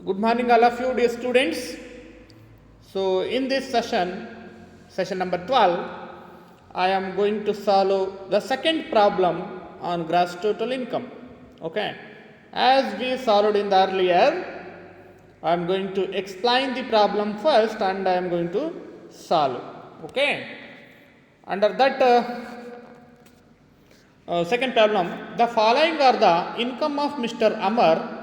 Good morning, all of you, dear students. So, in this session number 12, I am going to solve the second problem on gross total income. Okay, as we solved in the earlier, I am going to explain the problem first and I am going to solve. Okay, under that second problem, the following are the income of Mr. Amar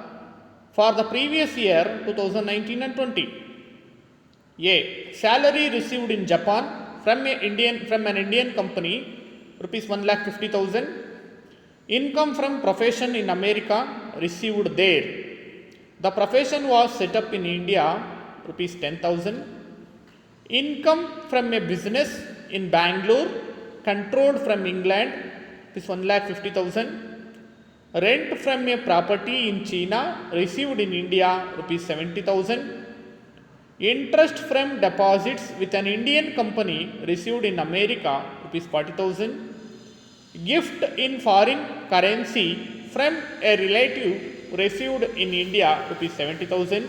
for the previous year 2019 and 20. A. Salary received in Japan from an Indian company rupees 1,50,000. Income from profession in America received there. The profession was set up in India rupees 10,000. Income from a business in Bangalore controlled from England rupees 1,50,000. Rent from a property in China received in India rupees 70,000. Interest from deposits with an Indian company received in America rupees 40,000. Gift in foreign currency from a relative received in India rupees 70,000.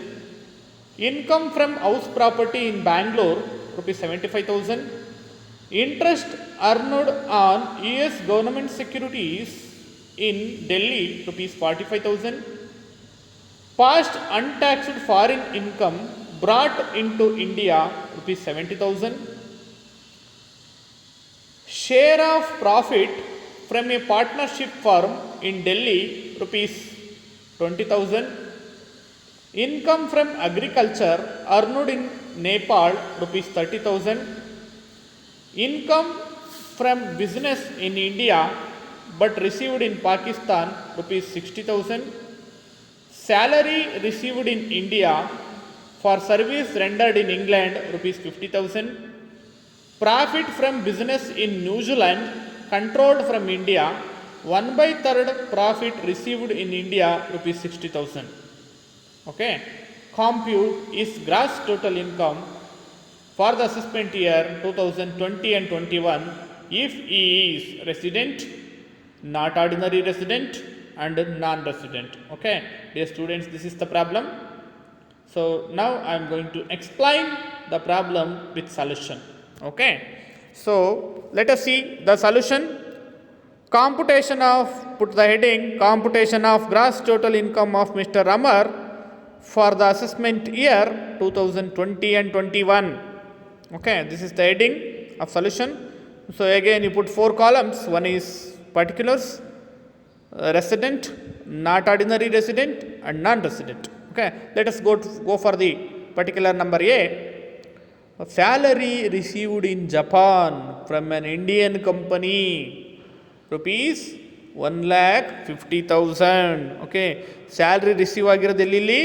Income from house property in Bangalore rupees 75,000. Interest earned on US government securities in Delhi rupees 45,000. Past untaxed foreign income brought into India rupees 70,000. Share of profit from a partnership firm in Delhi rupees 20,000. Income from agriculture earned in Nepal rupees 30,000. Income from business in India but received in Pakistan rupees 60,000. Salary received in India for service rendered in England rupees 50,000. Profit from business in New Zealand controlled from India 1/3 profit received in India rupees 60,000. Okay, compute is gross total income for the assessment year 2020 and 21 if he is resident, not ordinary resident and non-resident. Okay, dear students, this is the problem. So now I am going to explain the problem with solution. Okay, so let us see the solution. Computation of, put the heading, computation of gross total income of Mr. Amar for the assessment year 2020 and 21. Okay, this is the heading of solution. So again you put 4 columns. One is particulars, resident, not ordinary resident and non-resident. Okay, let us go for the particular number A. Salary received in Japan from an Indian company rupees 1,50,000. Okay, salary receive ಆಗಿರೋದು ಎಲ್ಲಿ?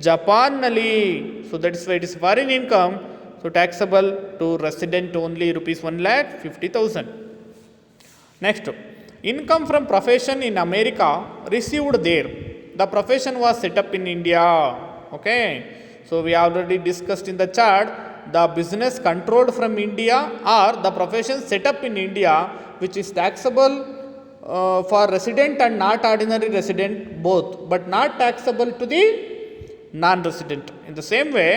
Japan ನಲ್ಲಿ. So that is why it is foreign income. So taxable to resident only rupees 1,50,000. Next, income from profession in America received there. The profession was set up in India. Okay, so we already discussed in the chart the business controlled from India or the profession set up in India which is taxable for resident and not ordinary resident both, but not taxable to the non-resident. In the same way,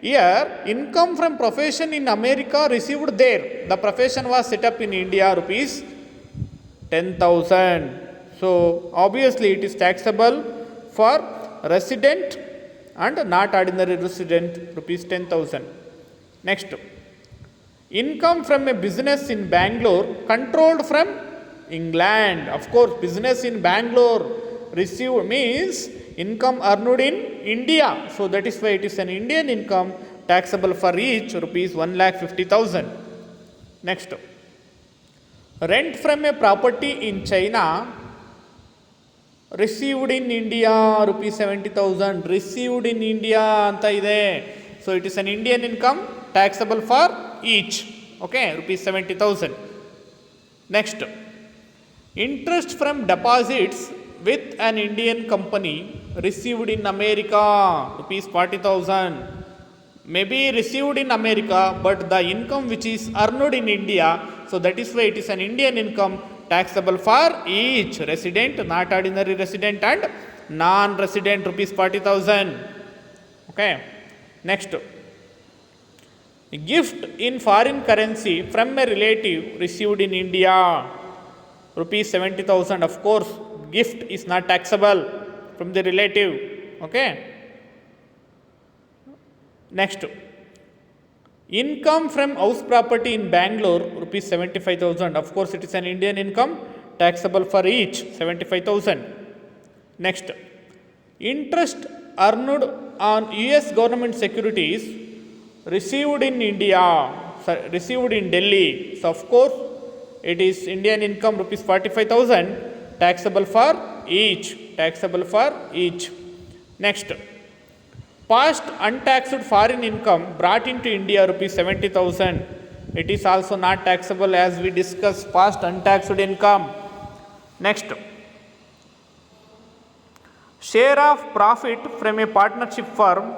here income from profession in America received there. The profession was set up in India rupees 10,000. So obviously it is taxable for resident and not ordinary resident rupees 10,000. Next, income from a business in Bangalore controlled from England. Of course, business in Bangalore received means income earned in India. So that is why it is an Indian income taxable for each rupees 1,50,000. Next, rent from a property in China received in India rupees 70,000. Received in India anta ide. So it is an Indian income taxable for each. Okay, rupees 70,000. Next, interest from deposits with an Indian company received in America rupees 40,000. Maybe received in America, but the income which is earned in India, so that is why it is an Indian income taxable for each resident, not ordinary resident and non-resident rupees 40,000. Okay. Next, gift in foreign currency from a relative received in India, rupees 70,000. Of course, gift is not taxable from the relative. Okay. Next, income from house property in Bangalore, rupees 75,000. Of course, it is an Indian income, taxable for each 75,000. Next, interest earned on US government securities received in India, received in Delhi. So, of course, it is Indian income, rupees 45,000, taxable for each. Taxable for each. Next, past untaxed foreign income brought into India, rupees 70,000. It is also not taxable, as we discussed past untaxed income. Next, share of profit from a partnership firm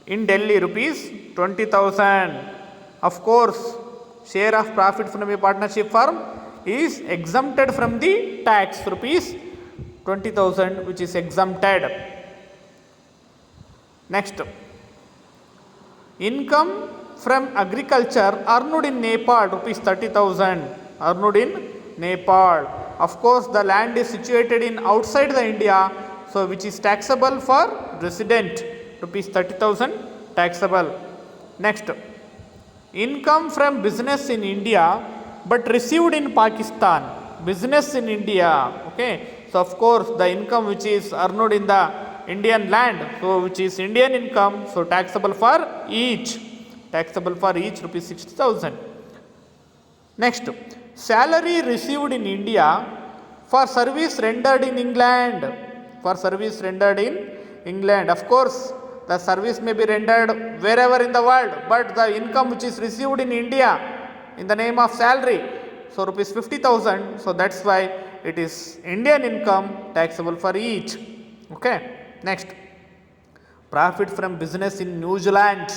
in Delhi, rupees 20,000. Of course, share of profit from a partnership firm is exempted from the tax, rupees 20,000, which is exempted. Next, income from agriculture earned in Nepal, rupees 30,000. Earned in Nepal. Of course, the land is situated in outside the India, so which is taxable for resident, rupees 30,000, taxable. Next, income from business in India but received in Pakistan. Business in India. Okay. So, of course, the income which is earned in the Indian land, so which is Indian income, so taxable for each. Taxable for each, rupees 60,000. Next, salary received in India for service rendered in England. For service rendered in England. Of course, the service may be rendered wherever in the world, but the income which is received in India in the name of salary, so rupees 50,000. So that's why it is Indian income, taxable for each. Okay. Next, profit from business in New Zealand,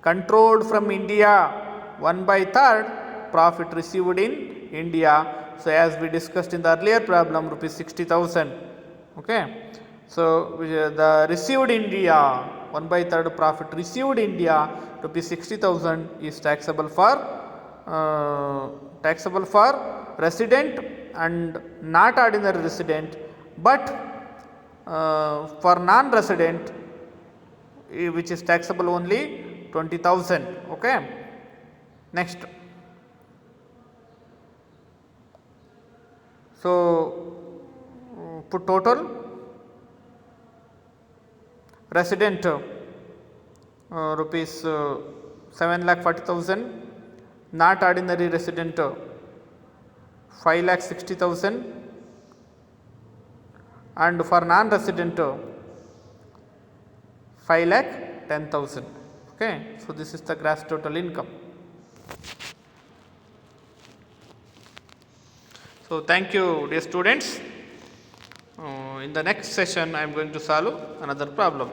controlled from India, 1/3 profit received in India. So as we discussed in the earlier problem, rupees 60,000. Okay. So the received India, 1/3 profit received India, rupees 60,000 is taxable for resident and not ordinary resident, but for non-resident, which is taxable only 20,000. Okay. Next, so put total resident rupees 7,40,000, not ordinary resident 5,60,000, and for non-resident 5,10,000. Okay. So this is the gross total income. So thank you, dear students. In the next session I am going to solve another problem.